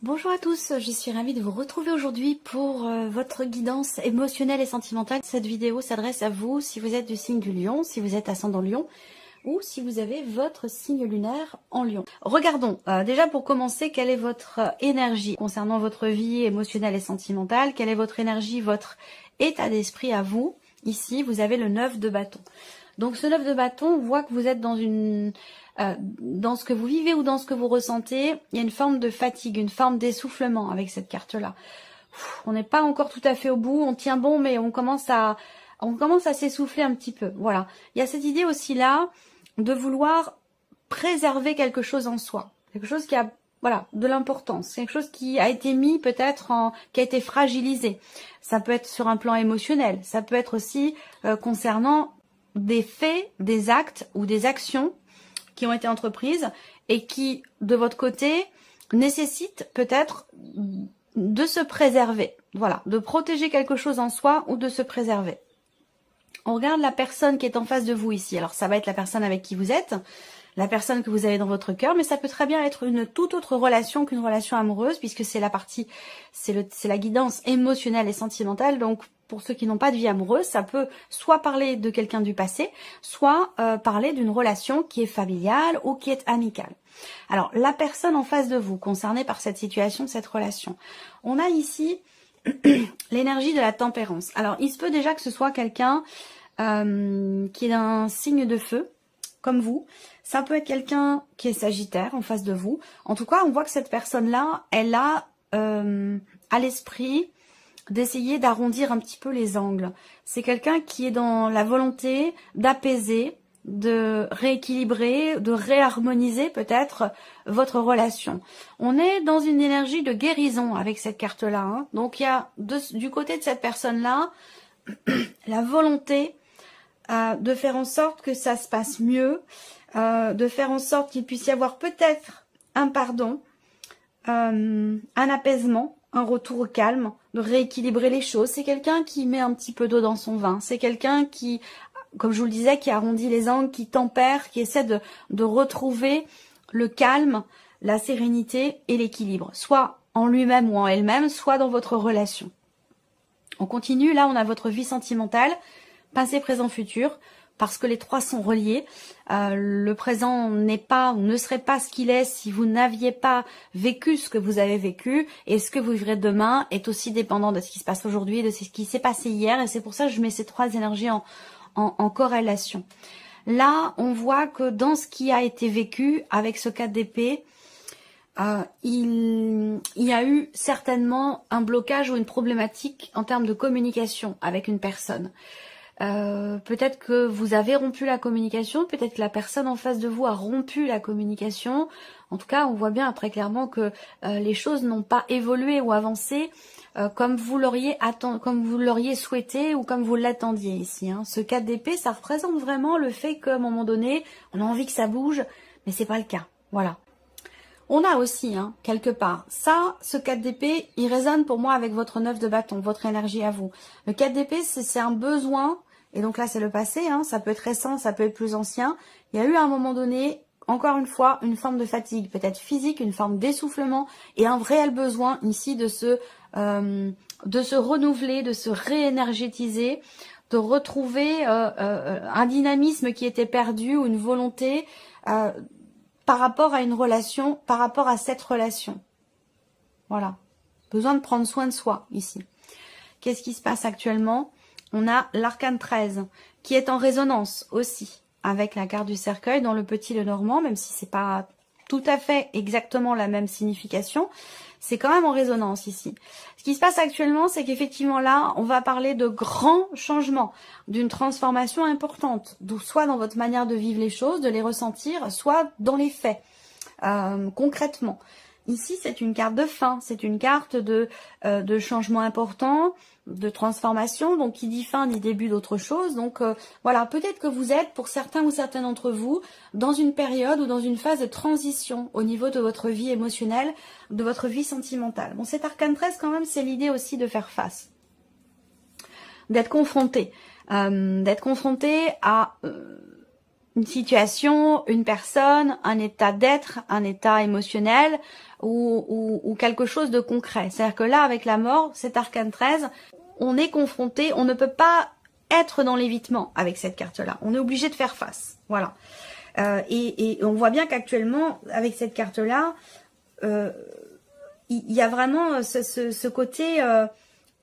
Bonjour à tous, je suis ravie de vous retrouver aujourd'hui pour votre guidance émotionnelle et sentimentale. Cette vidéo s'adresse à vous si vous êtes du signe du Lion, si vous êtes ascendant Lion ou si vous avez votre signe lunaire en Lion. Regardons déjà pour commencer quelle est votre énergie concernant votre vie émotionnelle et sentimentale, quelle est votre énergie, votre état d'esprit à vous. Ici, vous avez le 9 de bâton. Donc ce 9 de bâton, on voit que vous êtes dans ce que vous vivez ou dans ce que vous ressentez, il y a une forme de fatigue, une forme d'essoufflement avec cette carte-là. On n'est pas encore tout à fait au bout, on tient bon, mais on commence à s'essouffler un petit peu. Voilà. Il y a cette idée aussi là de vouloir préserver quelque chose en soi, quelque chose qui a de l'importance, quelque chose qui a été mis peut-être qui a été fragilisé. Ça peut être sur un plan émotionnel, ça peut être aussi concernant des faits, des actes ou des actions qui ont été entreprises et qui, de votre côté, nécessitent peut-être de se préserver. Voilà, de protéger quelque chose en soi ou de se préserver. On regarde la personne qui est en face de vous ici. Alors, ça va être la personne avec qui vous êtes, la personne que vous avez dans votre cœur, mais ça peut très bien être une toute autre relation qu'une relation amoureuse, puisque c'est la guidance émotionnelle et sentimentale. Donc, pour ceux qui n'ont pas de vie amoureuse, ça peut soit parler de quelqu'un du passé, soit parler d'une relation qui est familiale ou qui est amicale. Alors, la personne en face de vous, concernée par cette situation, cette relation, on a ici l'énergie de la tempérance. Alors, il se peut déjà que ce soit quelqu'un qui est d'un signe de feu, comme vous. Ça peut être quelqu'un qui est sagittaire en face de vous. En tout cas, on voit que cette personne-là, elle a à l'esprit d'essayer d'arrondir un petit peu les angles. C'est quelqu'un qui est dans la volonté d'apaiser, de rééquilibrer, de réharmoniser peut-être votre relation. On est dans une énergie de guérison avec cette carte-là. Hein. Donc il y a du côté de cette personne-là la volonté de faire en sorte que ça se passe mieux, de faire en sorte qu'il puisse y avoir peut-être un pardon, un apaisement, un retour au calme, de rééquilibrer les choses. C'est quelqu'un qui met un petit peu d'eau dans son vin. C'est quelqu'un qui, comme je vous le disais, qui arrondit les angles, qui tempère, qui essaie de retrouver le calme, la sérénité et l'équilibre, soit en lui-même ou en elle-même, soit dans votre relation. On continue, là on a votre vie sentimentale, passé, présent, futur, parce que les trois sont reliés. Le présent n'est pas ou ne serait pas ce qu'il est si vous n'aviez pas vécu ce que vous avez vécu, et ce que vous vivrez demain est aussi dépendant de ce qui se passe aujourd'hui, de ce qui s'est passé hier, et c'est pour ça que je mets ces trois énergies en corrélation. Là, on voit que dans ce qui a été vécu avec ce 4 d'épée, il y a eu certainement un blocage ou une problématique en termes de communication avec une personne. Peut-être que vous avez rompu la communication, peut-être que la personne en face de vous a rompu la communication. En tout cas, on voit bien très clairement que les choses n'ont pas évolué ou avancé comme vous l'auriez souhaité ou comme vous l'attendiez ici. Hein. Ce 4 d'épée, ça représente vraiment le fait qu'à un moment donné, on a envie que ça bouge, mais c'est pas le cas. Voilà. On a aussi, hein, quelque part, ça, ce 4 d'épée, il résonne pour moi avec votre 9 de bâton, votre énergie à vous. Le 4 d'épée, c'est un besoin, et donc là, c'est le passé, hein, ça peut être récent, ça peut être plus ancien. Il y a eu à un moment donné, encore une fois, une forme de fatigue, peut-être physique, une forme d'essoufflement, et un réel besoin ici de se renouveler, de se réénergétiser, de retrouver un dynamisme qui était perdu ou une volonté par rapport à une relation, par rapport à cette relation. Voilà. Besoin de prendre soin de soi, ici. Qu'est-ce qui se passe actuellement? On a l'arcane 13, qui est en résonance aussi avec la carte du cercueil dans le petit Lenormand, même si c'est pas tout à fait exactement la même signification. C'est quand même en résonance ici. Ce qui se passe actuellement, c'est qu'effectivement là, on va parler de grands changements, d'une transformation importante, soit dans votre manière de vivre les choses, de les ressentir, soit dans les faits, concrètement. Ici, c'est une carte de fin, c'est une carte de changement important, de transformation, donc qui dit fin dit début d'autre chose. Donc voilà, peut-être que vous êtes, pour certains ou certaines d'entre vous, dans une période ou dans une phase de transition au niveau de votre vie émotionnelle, de votre vie sentimentale. Bon, cet arcane 13, quand même, c'est l'idée aussi de faire face, d'être confronté à une situation, une personne, un état d'être, un état émotionnel ou quelque chose de concret. C'est-à-dire que là, avec la mort, cet arcane 13, on est confronté, on ne peut pas être dans l'évitement avec cette carte-là. On est obligé de faire face. Voilà. Et on voit bien qu'actuellement, avec cette carte-là, il y a vraiment ce côté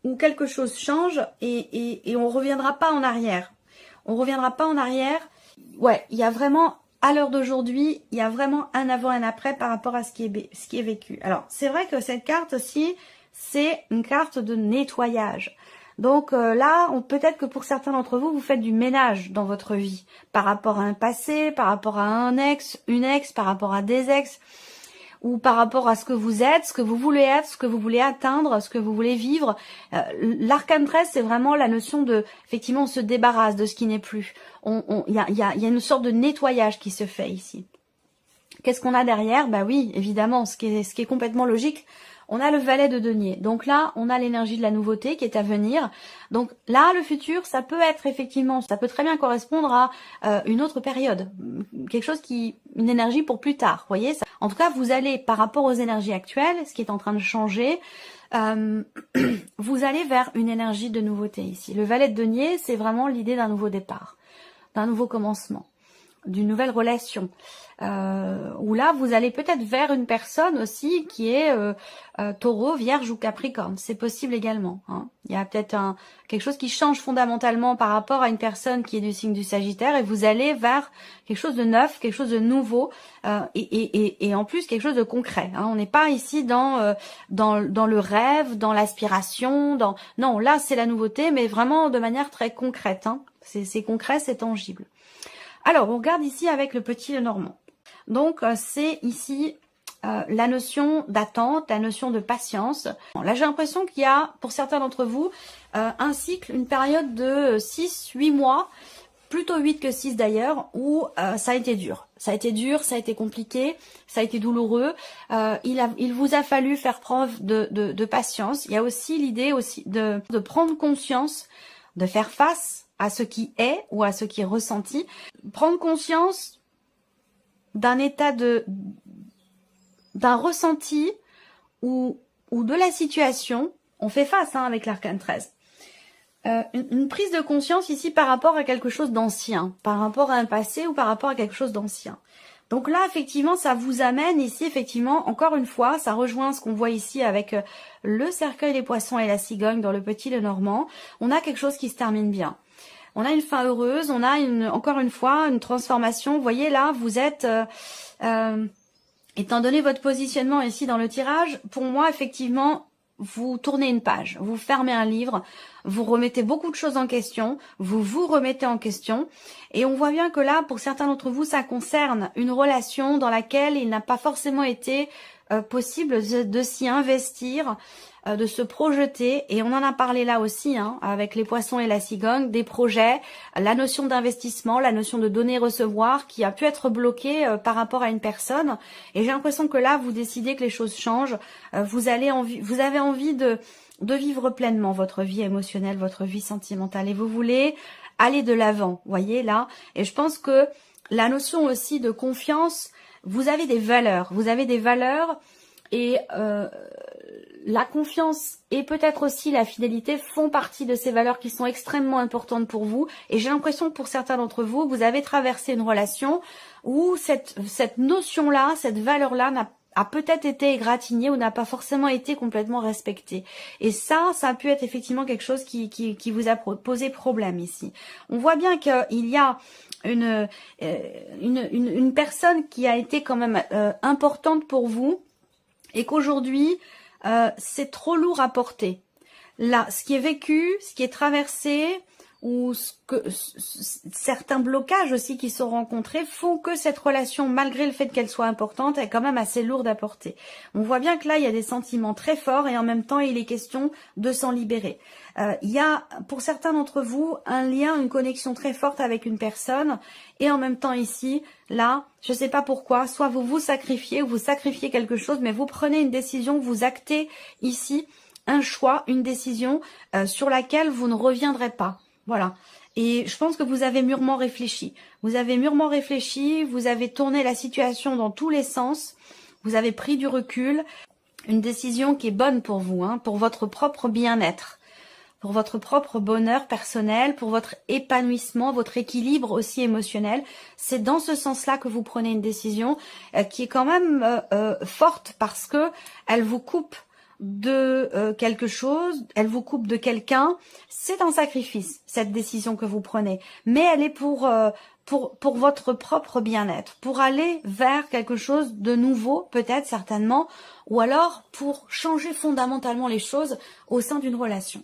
où quelque chose change et on reviendra pas en arrière. On reviendra pas en arrière. Ouais, il y a vraiment, à l'heure d'aujourd'hui, il y a vraiment un avant et un après par rapport à ce qui est vécu. Alors, c'est vrai que cette carte aussi, c'est une carte de nettoyage. Donc là, peut-être que pour certains d'entre vous, vous faites du ménage dans votre vie par rapport à un passé, par rapport à un ex, une ex, par rapport à des ex, ou par rapport à ce que vous êtes, ce que vous voulez être, ce que vous voulez atteindre, ce que vous voulez vivre. L'arcane 13, c'est vraiment la notion de, effectivement, on se débarrasse de ce qui n'est plus. Il y a une sorte de nettoyage qui se fait ici. Qu'est-ce qu'on a derrière? Bah oui, évidemment, ce qui est complètement logique. On a le valet de denier. Donc là, on a l'énergie de la nouveauté qui est à venir. Donc là, le futur, ça peut être effectivement, ça peut très bien correspondre à une autre période. Quelque chose une énergie pour plus tard, vous voyez. En tout cas, vous allez, par rapport aux énergies actuelles, ce qui est en train de changer, vous allez vers une énergie de nouveauté ici. Le valet de denier, c'est vraiment l'idée d'un nouveau départ, d'un nouveau commencement, d'une nouvelle relation. Où là, vous allez peut-être vers une personne aussi qui est taureau, vierge ou capricorne. C'est possible également. Hein. Il y a peut-être quelque chose qui change fondamentalement par rapport à une personne qui est du signe du Sagittaire et vous allez vers quelque chose de neuf, quelque chose de nouveau et en plus quelque chose de concret. Hein. On n'est pas ici dans le rêve, dans l'aspiration. Non, là, c'est la nouveauté, mais vraiment de manière très concrète. Hein. C'est concret, c'est tangible. Alors, on regarde ici avec le petit Lenormand. Donc, c'est ici la notion d'attente, la notion de patience. Bon, là, j'ai l'impression qu'il y a, pour certains d'entre vous, un cycle, une période de 6-8 mois, plutôt 8 que 6 d'ailleurs, où ça a été dur. Ça a été dur, ça a été compliqué, ça a été douloureux. Il vous a fallu faire preuve de patience. Il y a aussi l'idée aussi de prendre conscience, de faire face à ce qui est ou à ce qui est ressenti. Prendre conscience d'un état d'un ressenti ou de la situation. On fait face avec l'arcane 13. Une prise de conscience ici par rapport à quelque chose d'ancien, par rapport à un passé ou par rapport à quelque chose d'ancien. Donc là, effectivement, ça vous amène ici, effectivement, encore une fois, ça rejoint ce qu'on voit ici avec le cercueil des poissons et la cigogne dans le petit Lenormand. On a quelque chose qui se termine bien. On a une fin heureuse, on a encore une fois une transformation. Vous voyez là, vous êtes, étant donné votre positionnement ici dans le tirage, pour moi effectivement, vous tournez une page, vous fermez un livre, vous remettez beaucoup de choses en question, vous vous remettez en question. Et on voit bien que là, pour certains d'entre vous, ça concerne une relation dans laquelle il n'a pas forcément été possible de s'y investir, de se projeter, et on en a parlé là aussi avec les poissons et la cigogne, des projets, la notion d'investissement, la notion de donner-recevoir qui a pu être bloquée par rapport à une personne, et j'ai l'impression que là vous décidez que les choses changent, vous avez envie de vivre pleinement votre vie émotionnelle, votre vie sentimentale, et vous voulez aller de l'avant, voyez là, et je pense que la notion aussi de confiance, vous avez des valeurs et la confiance et peut-être aussi la fidélité font partie de ces valeurs qui sont extrêmement importantes pour vous. Et j'ai l'impression que pour certains d'entre vous, vous avez traversé une relation où cette notion-là, cette valeur-là a peut-être été égratignée ou n'a pas forcément été complètement respectée. Et ça a pu être effectivement quelque chose qui vous a posé problème ici. On voit bien qu'il y a une personne qui a été quand même importante pour vous et qu'aujourd'hui, c'est trop lourd à porter. Là, ce qui est vécu, ce qui est traversé, ou certains blocages aussi qui sont rencontrés font que cette relation, malgré le fait qu'elle soit importante, est quand même assez lourde à porter. On voit bien que là, il y a des sentiments très forts et en même temps, il est question de s'en libérer. Il y a, pour certains d'entre vous, un lien, une connexion très forte avec une personne et en même temps ici, là, je ne sais pas pourquoi, soit vous vous sacrifiez ou vous sacrifiez quelque chose, mais vous prenez une décision, vous actez ici un choix, une décision sur laquelle vous ne reviendrez pas. Voilà. Et je pense que vous avez mûrement réfléchi. Vous avez mûrement réfléchi, vous avez tourné la situation dans tous les sens, vous avez pris du recul, une décision qui est bonne pour vous, hein, pour votre propre bien-être, pour votre propre bonheur personnel, pour votre épanouissement, votre équilibre aussi émotionnel. C'est dans ce sens-là que vous prenez une décision qui est quand même forte parce que elle vous coupe de quelque chose, elle vous coupe de quelqu'un. C'est un sacrifice, cette décision que vous prenez, mais elle est pour votre propre bien-être, pour aller vers quelque chose de nouveau, peut-être, certainement, ou alors pour changer fondamentalement les choses au sein d'une relation.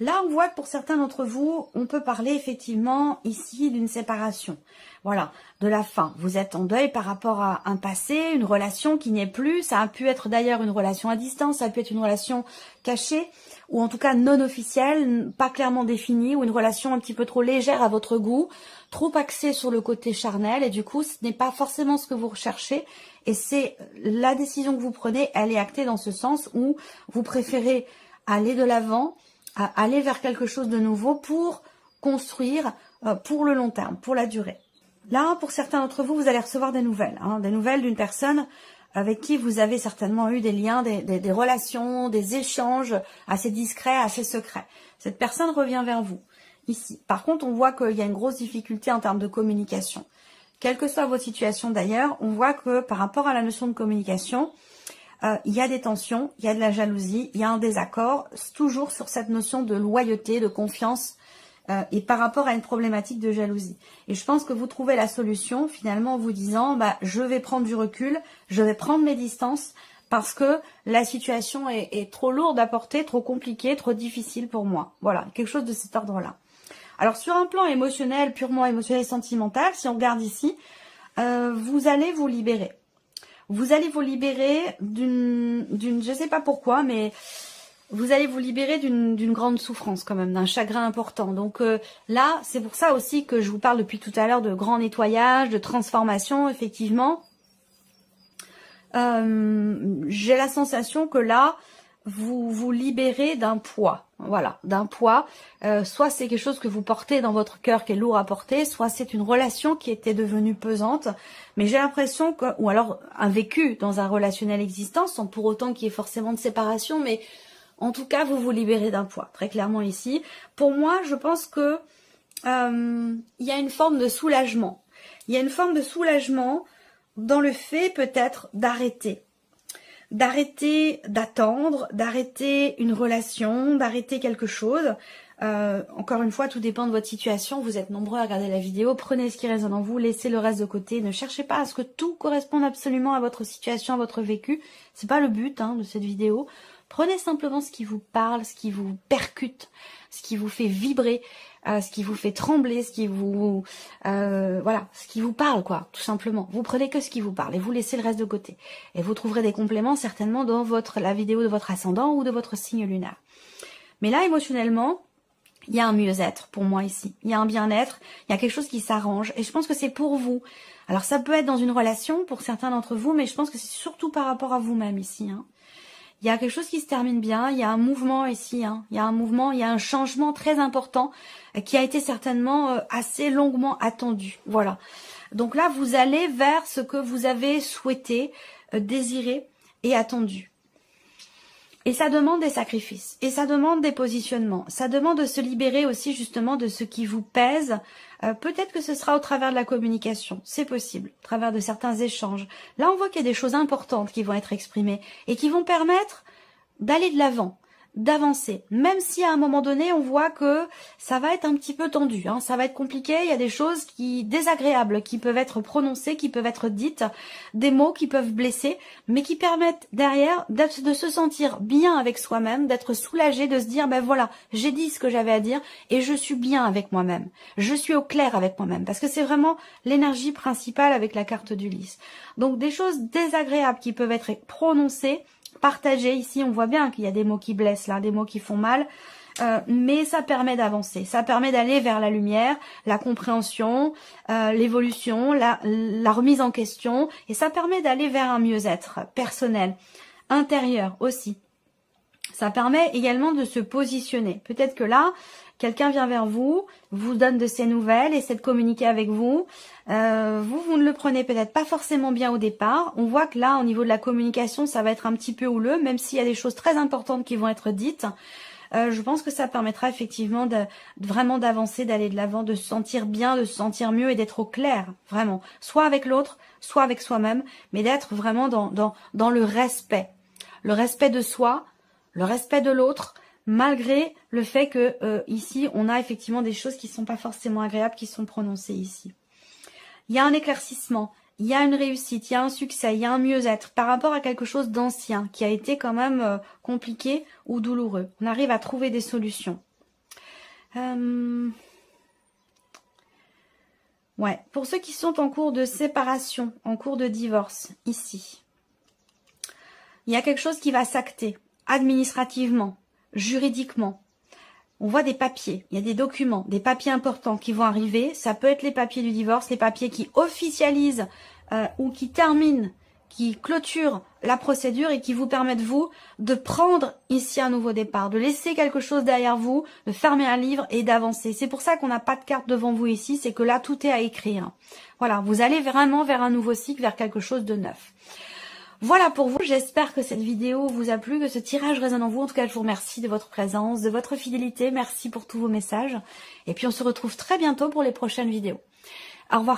Là, on voit que pour certains d'entre vous, on peut parler effectivement ici d'une séparation. Voilà, de la fin. Vous êtes en deuil par rapport à un passé, une relation qui n'y est plus. Ça a pu être d'ailleurs une relation à distance, ça a pu être une relation cachée, ou en tout cas non officielle, pas clairement définie, ou une relation un petit peu trop légère à votre goût, trop axée sur le côté charnel, et du coup, ce n'est pas forcément ce que vous recherchez. Et c'est la décision que vous prenez, elle est actée dans ce sens où vous préférez aller de l'avant, à aller vers quelque chose de nouveau pour construire pour le long terme, pour la durée. Là, pour certains d'entre vous, vous allez recevoir des nouvelles, hein, des nouvelles d'une personne avec qui vous avez certainement eu des liens, des relations, des échanges assez discrets, assez secrets. Cette personne revient vers vous, ici. Par contre, on voit qu'il y a une grosse difficulté en termes de communication. Quelle que soit votre situation d'ailleurs, on voit que par rapport à la notion de communication, il y a des tensions, il y a de la jalousie, il y a un désaccord, toujours sur cette notion de loyauté, de confiance, et par rapport à une problématique de jalousie. Et je pense que vous trouvez la solution finalement en vous disant, je vais prendre du recul, je vais prendre mes distances, parce que la situation est trop lourde à porter, trop compliquée, trop difficile pour moi. Voilà, quelque chose de cet ordre-là. Alors sur un plan émotionnel, purement émotionnel et sentimental, si on regarde ici, vous allez vous libérer. Vous allez vous libérer d'une, je sais pas pourquoi, mais vous allez vous libérer d'une grande souffrance quand même, d'un chagrin important. Donc là, c'est pour ça aussi que je vous parle depuis tout à l'heure de grand nettoyage, de transformation, effectivement. J'ai la sensation que là, vous vous libérez d'un poids, voilà, d'un poids. Soit c'est quelque chose que vous portez dans votre cœur qui est lourd à porter, soit c'est une relation qui était devenue pesante. Mais j'ai l'impression que, ou alors un vécu dans un relationnel existant, sans pour autant qu'il y ait forcément de séparation, mais en tout cas vous vous libérez d'un poids, très clairement ici. Pour moi, je pense que il y a une forme de soulagement. Il y a une forme de soulagement dans le fait peut-être d'arrêter d'attendre, d'arrêter une relation, d'arrêter quelque chose. Encore une fois, tout dépend de votre situation. Vous êtes nombreux à regarder la vidéo. Prenez ce qui résonne en vous, laissez le reste de côté. Ne cherchez pas à ce que tout corresponde absolument à votre situation, à votre vécu. C'est pas le but de cette vidéo. Prenez simplement ce qui vous parle, ce qui vous percute, ce qui vous fait vibrer, ce qui vous fait trembler, ce qui vous voilà, ce qui vous parle quoi, tout simplement. Vous prenez que ce qui vous parle et vous laissez le reste de côté. Et vous trouverez des compléments certainement dans la vidéo de votre ascendant ou de votre signe lunaire. Mais là, émotionnellement, il y a un mieux-être pour moi ici. Il y a un bien-être, il y a quelque chose qui s'arrange et je pense que c'est pour vous. Alors ça peut être dans une relation pour certains d'entre vous, mais je pense que c'est surtout par rapport à vous-même ici. Il y a quelque chose qui se termine bien, il y a un mouvement ici, il y a un mouvement, il y a un changement très important qui a été certainement assez longuement attendu. Voilà. Donc là, vous allez vers ce que vous avez souhaité, désiré et attendu. Et ça demande des sacrifices, et ça demande des positionnements, ça demande de se libérer aussi justement de ce qui vous pèse. Peut-être que ce sera au travers de la communication, c'est possible, au travers de certains échanges. Là, on voit qu'il y a des choses importantes qui vont être exprimées et qui vont permettre d'aller de l'avant, d'avancer. Même si à un moment donné, on voit que ça va être un petit peu tendu, ça va être compliqué, il y a des choses désagréables qui peuvent être prononcées, qui peuvent être dites, des mots qui peuvent blesser, mais qui permettent derrière de se sentir bien avec soi-même, d'être soulagé, de se dire, ben voilà, j'ai dit ce que j'avais à dire et je suis bien avec moi-même. Je suis au clair avec moi-même, parce que c'est vraiment l'énergie principale avec la carte d'Ulysse. Donc des choses désagréables qui peuvent être prononcées, partagé. Ici, on voit bien qu'il y a des mots qui blessent, là, des mots qui font mal, mais ça permet d'avancer, ça permet d'aller vers la lumière, la compréhension, l'évolution, la remise en question, et ça permet d'aller vers un mieux-être personnel, intérieur aussi. Ça permet également de se positionner. Peut-être que là, quelqu'un vient vers vous, vous donne de ses nouvelles, essaie de communiquer avec vous. Vous ne le prenez peut-être pas forcément bien au départ. On voit que là, au niveau de la communication, ça va être un petit peu houleux, même s'il y a des choses très importantes qui vont être dites. Je pense que ça permettra effectivement vraiment d'avancer, d'aller de l'avant, de se sentir bien, de se sentir mieux et d'être au clair, vraiment. Soit avec l'autre, soit avec soi-même, mais d'être vraiment dans le respect. Le respect de soi, le respect de l'autre, malgré le fait que ici, on a effectivement des choses qui ne sont pas forcément agréables qui sont prononcées ici. Il y a un éclaircissement. Il y a une réussite, il y a un succès, il y a un mieux-être par rapport à quelque chose d'ancien qui a été quand même compliqué ou douloureux. On arrive à trouver des solutions. Ouais, pour ceux qui sont en cours de séparation, en cours de divorce, ici, il y a quelque chose qui va s'acter administrativement, juridiquement. On voit des papiers, il y a des documents, des papiers importants qui vont arriver. Ça peut être les papiers du divorce, les papiers qui officialisent ou qui terminent, qui clôturent la procédure et qui vous permettent, vous, de prendre ici un nouveau départ, de laisser quelque chose derrière vous, de fermer un livre et d'avancer. C'est pour ça qu'on n'a pas de carte devant vous ici, c'est que là, tout est à écrire. Voilà, vous allez vraiment vers un nouveau cycle, vers quelque chose de neuf. Voilà pour vous, j'espère que cette vidéo vous a plu, que ce tirage résonne en vous. En tout cas, je vous remercie de votre présence, de votre fidélité. Merci pour tous vos messages. Et puis, on se retrouve très bientôt pour les prochaines vidéos. Au revoir.